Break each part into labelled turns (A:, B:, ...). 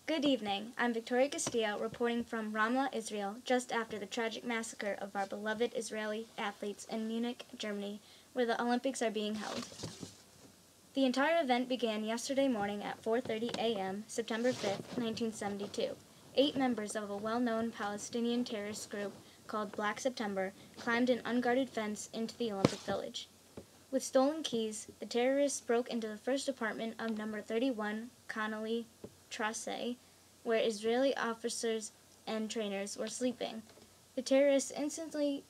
A: Good evening. I'm Victoria Castillo, reporting from Ramla, Israel, just after the tragic massacre of our beloved Israeli athletes in Munich, Germany, where the Olympics are being held. The entire event began yesterday morning at 4:30 a.m., September 5, 1972. 8 members of a well-known Palestinian terrorist group called Black September climbed an unguarded fence into the Olympic Village. With stolen keys, the terrorists broke into the first apartment of number 31 Connolly Trace, where Israeli officers and trainers were sleeping. The terrorists instantly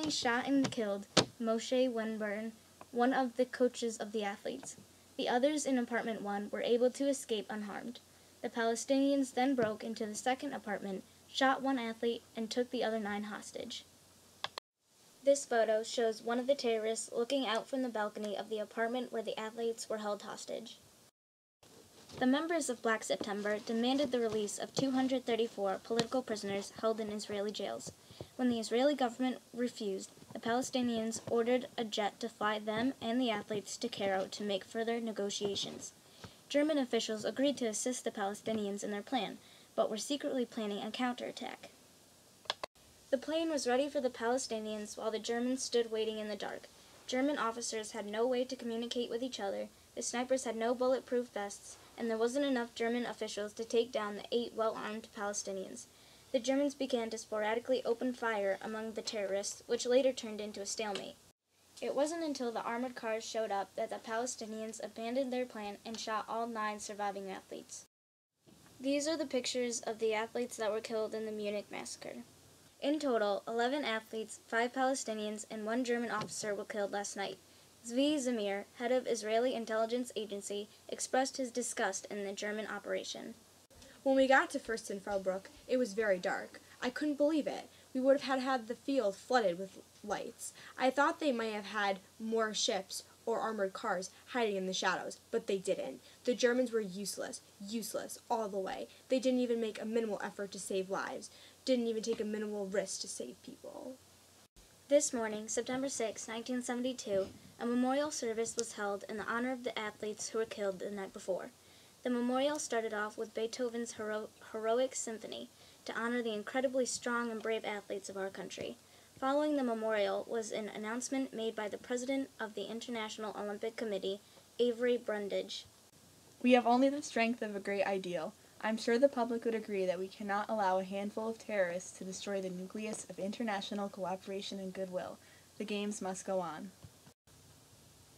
A: shot and killed Moshe Wenburn, one of the coaches of the athletes. The others in apartment 1 were able to escape unharmed. The Palestinians then broke into the second apartment, shot one athlete, and took the other 9 hostage. This photo shows one of the terrorists looking out from the balcony of the apartment where the athletes were held hostage. The members of Black September demanded the release of 234 political prisoners held in Israeli jails. When the Israeli government refused, the Palestinians ordered a jet to fly them and the athletes to Cairo to make further negotiations. German officials agreed to assist the Palestinians in their plan, but were secretly planning a counterattack. The plane was ready for the Palestinians while the Germans stood waiting in the dark. German officers had no way to communicate with each other, the snipers had no bulletproof vests, and there wasn't enough German officials to take down the 8 well-armed Palestinians. The Germans began to sporadically open fire among the terrorists, which later turned into a stalemate. It wasn't until the armored cars showed up that the Palestinians abandoned their plan and shot all 9 surviving athletes. These are the pictures of the athletes that were killed in the Munich Massacre. In total, 11 athletes, 5 Palestinians, and 1 German officer were killed last night. Zvi Zamir, head of Israeli intelligence agency, expressed his disgust in the German operation.
B: When we got to Fürstenfeldbruck, it was very dark. I couldn't believe it. We would have had the field flooded with lights. I thought they might have had more ships or armored cars hiding in the shadows, but they didn't. The Germans were useless all the way. They didn't even make a minimal effort to save lives, didn't even take a minimal risk to save people.
A: This morning, September 6, 1972, a memorial service was held in the honor of the athletes who were killed the night before. The memorial started off with Beethoven's heroic symphony to honor the incredibly strong and brave athletes of our country. Following the memorial was an announcement made by the president of the International Olympic Committee, Avery Brundage.
C: We have only the strength of a great ideal. I'm sure the public would agree that we cannot allow a handful of terrorists to destroy the nucleus of international cooperation and goodwill. The games must go on.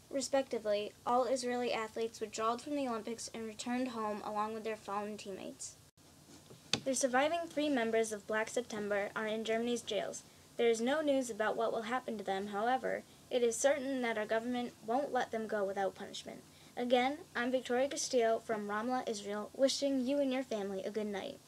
A: Respectively, all Israeli athletes withdrew from the Olympics and returned home along with their fallen teammates. The surviving 3 members of Black September are in Germany's jails. There is no news about what will happen to them, however. It is certain that our government won't let them go without punishment. Again, I'm Victoria Castillo from Ramla, Israel, wishing you and your family a good night.